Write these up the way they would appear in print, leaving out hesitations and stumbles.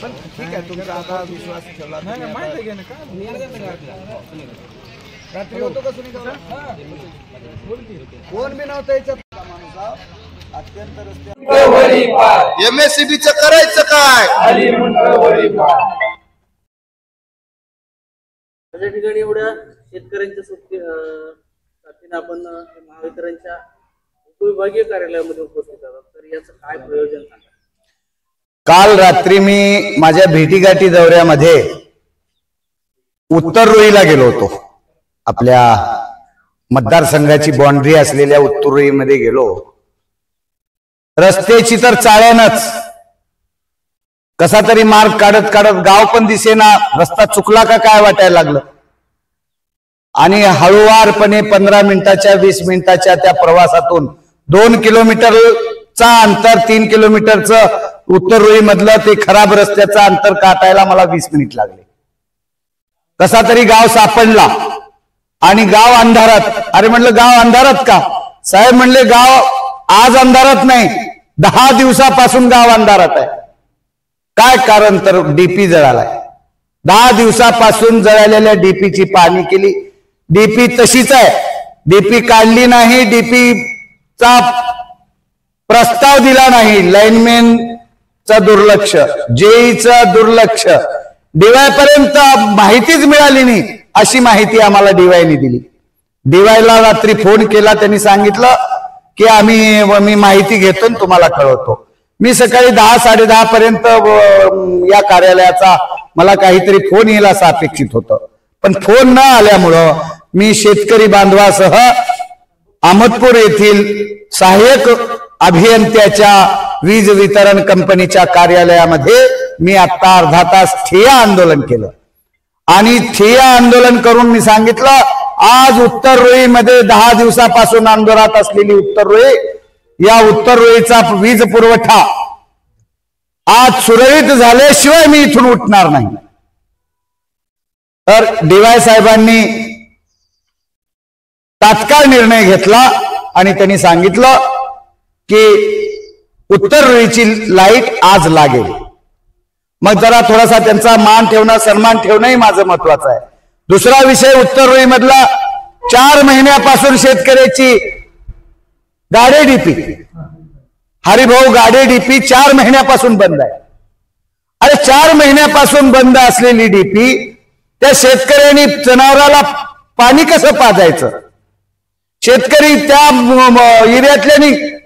पण ठीक आहे, तुमचा आता विश्वास ठेवला. रात्री होतो का सुनील? कोण बी नव्हतं याच्यात. अत्यंत रस्ते MSCBचं करायचं काय? त्या ठिकाणी एवढ्या शेतकऱ्यांच्या साथीने आपण महावितरणच्या उपविभागीय कार्यालयामध्ये उपस्थित आहोत, तर याचं काय प्रयोजन सांगा? काल रात्री मी माझ्या भेटीगाठी दौऱ्यामध्ये उत्तर रोईला गेलो होतो. आपल्या मतदारसंघाची बाउंड्री असलेल्या उत्तर रोईमध्ये गेलो. रस्त्याची तर चाळ्यानच कसा तरी मार्ग काढत काढत गाव पण दिसेना, रस्ता चुकला का काय वाटायला लागलं. आणि हळूवारपणे 15 मिनिटाच्या 20 मिनिटाच्या त्या प्रवासातून 2 किलोमीटरचा अंतर, 3 किलोमीटरचं उत्तर रोई मधलं ते खराब रस्त्याचं अंतर काटायला मला 20 मिनिट लागले. कसा तरी गाव सापडला आणि गाव अंधारात. अरे म्हणलं गाव अंधारात का? साहेब म्हणले गाव आज अंधारात नाही, 10 दिवसापासून गाव अंधारात आहे. काय कारण? तर डीपी जळालाय. 10 दिवसापासून जळालेल्या डीपीची पाहणी केली. डीपी तशीच आहे, डीपी काढली नाही, डीपीचा प्रस्ताव दिला नाही. लाईनमॅनचा दुर्लक्ष, जेईचं दुर्लक्ष, डीवाय पर्यंत माहितीच मिळाली नाही. अशी माहिती आम्हाला डीवायने दिली. डीवायला रात्री फोन केला, त्यांनी सांगितलं की मी माहिती घेतो आणि तुम्हाला कळवतो. मी सकाळी 10-10:30 पर्यंत या कार्यालयाचा मला काहीतरी फोन येईल असं अपेक्षित होतं, पण फोन न आल्यामुळं मी शेतकरी बांधवासह अहमदपूर येथील सहाय्यक अभियंत्याच्या वीज वितरण कंपनीच्या कार्यालयामध्ये मी आता अर्धा तास ठिय्या आंदोलन केलं. आणि ठिय्या आंदोलन करून मी सांगितलं, आज उत्तर रोईमध्ये 10 दिवसापासून आंदोलनात असलेली उत्तर रोई, या उत्तर रोईचा वीज पुरवठा आज सुरळीत झाल्याशिवाय मी इथून उठणार नाही. तर डीवाय साहेबांनी तात्काळ निर्णय घेतला आणि त्यांनी सांगितलं की उत्तर रोईची लाईट आज लागेल. मग जरा थोडासा त्यांचा मान ठेवणं, सन्मान ठेवणंही माझं महत्वाचं आहे. दुसरा विषय, उत्तर रोई मधला 4 महिन्यापासून शेतकऱ्याची गाडे डीपी, हरिभाऊ गाडे डीपी 4 महिन्यापासून बंद आहे. अरे 4 महिन्यापासून बंद असलेली डीपी, त्या शेतकऱ्यांनी जनावराला पाणी कसं पाजायचं? शेतकरी त्या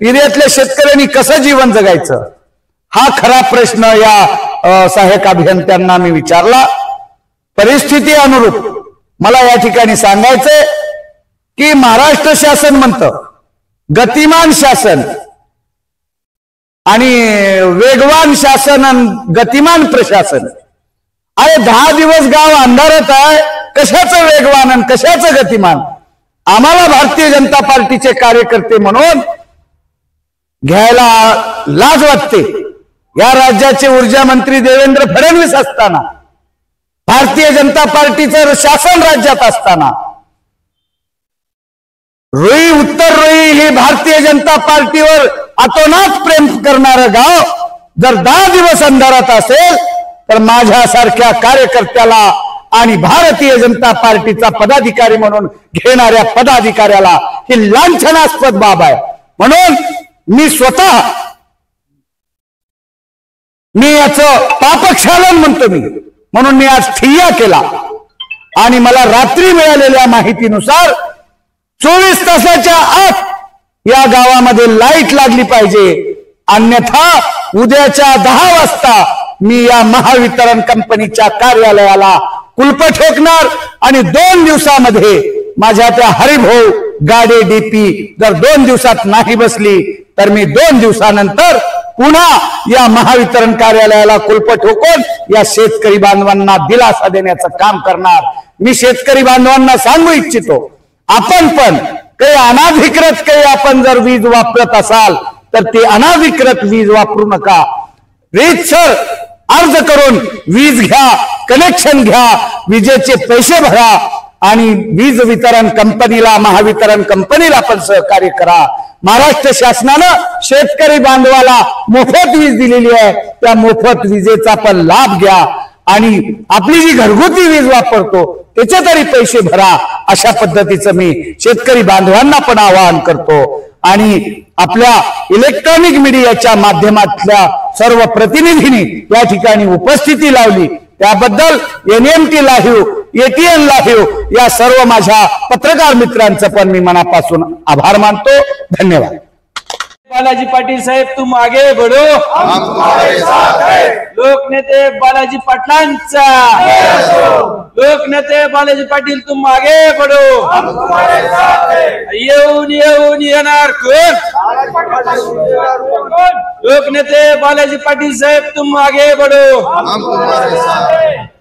एरियातल्या शेतकऱ्यांनी कसं जीवन जगायचं? हा खरा प्रश्न या सहाय्यक अभियंत्यांना मी विचारला. परिस्थिती अनुरूप मला या ठिकाणी सांगायचंय की महाराष्ट्र शासन म्हणतं गतिमान शासन आणि वेगवान शासन आणि गतिमान प्रशासन. अरे 10 दिवस गाव अंधारात आहे, कशाचं वेगवान आणि कशाचं गतिमान? आम्हाला भारतीय जनता पार्टीचे कार्यकर्ते म्हणून घ्यायला लाज वाटते. या राज्याचे ऊर्जा मंत्री देवेंद्र फडणवीस असताना, भारतीय जनता पार्टीचं शासन राज्यात असताना, रोई उत्तर रोई हे भारतीय जनता पार्टीवर अतोनात प्रेम करणारं गाव जर 10 दिवस अंधारात असेल तर माझ्यासारख्या कार्यकर्त्याला आणि भारतीय जनता पार्टीचा पदाधिकारी म्हणून घेणाऱ्या पदाधिकाऱ्याला ही लांछनास्पद बाब आहे. म्हणून मी स्वतः याचं पापक्षालन म्हणतो मी. म्हणून मी आज ठिय्या केला आणि मला रात्री मिळालेल्या माहितीनुसार 24 तासाच्या आत या गावामध्ये लाईट लागली पाहिजे, अन्यथा उद्याच्या 10 वाजता मी या महावितरण कंपनीच्या कार्यालयाला कुलप ठोकणार आणि 2 दिवसामध्ये माझ्या त्या हरिभाऊ गाडे डीपी जर 2 दिवसात नाही बसली तर मी 2 दिवसानंतर पुन्हा या महावितरण कार्यालयाला कुलप ठोकून या शेतकरी बांधवांना दिलासा देण्याचं काम करणार. मी शेतकरी बांधवांना सांगू इच्छितो, आपण पण काही अनाधिकृत काही आपण जर वीज वापरत असाल तर ते अनाधिकृत वीज वापरू नका. रीतसर अर्ज करून वीज घ्या, कनेक्शन घ्या, विजेचे पैसे भरा आणि वीज वितरण कंपनीला, महावितरण कंपनीला पण सहकार्य करा. महाराष्ट्र शासनानं शेतकरी बांधवाला मोफत वीज दिलेली आहे, त्या मोफत विजेचा पण लाभ घ्या आणि आपली जी घरगुती वीज वापरतो त्याचे तरी पैसे भरा. अशा पद्धतीचं मी शेतकरी बांधवांना पण आवाहन करतो. आणि आपल्या इलेक्ट्रॉनिक मीडियाच्या माध्यमातल्या सर्व प्रतिनिधींनी या ठिकाणी उपस्थिती लावली त्याबद्दल NMT लाईव्ह, ATN लाईव्ह या सर्व माझ्या पत्रकार मित्रांचं पण मी मनापासून आभार मानतो. धन्यवाद. बालाजी पाटील साहेब तुम आगे बढ़ो, हम तुम्हारे साथ हैं. लोकनेते बालाजी पाटलांचा, लोकनेते बालाजी पाटील तुम आगे बढ़ो, हम तुम्हारे साथ हैं. येऊन येऊन येणार कोण? लोकनेते बालाजी पाटील साहेब तुम आगे बढ़ो, हम तुम्हारे साथ हैं.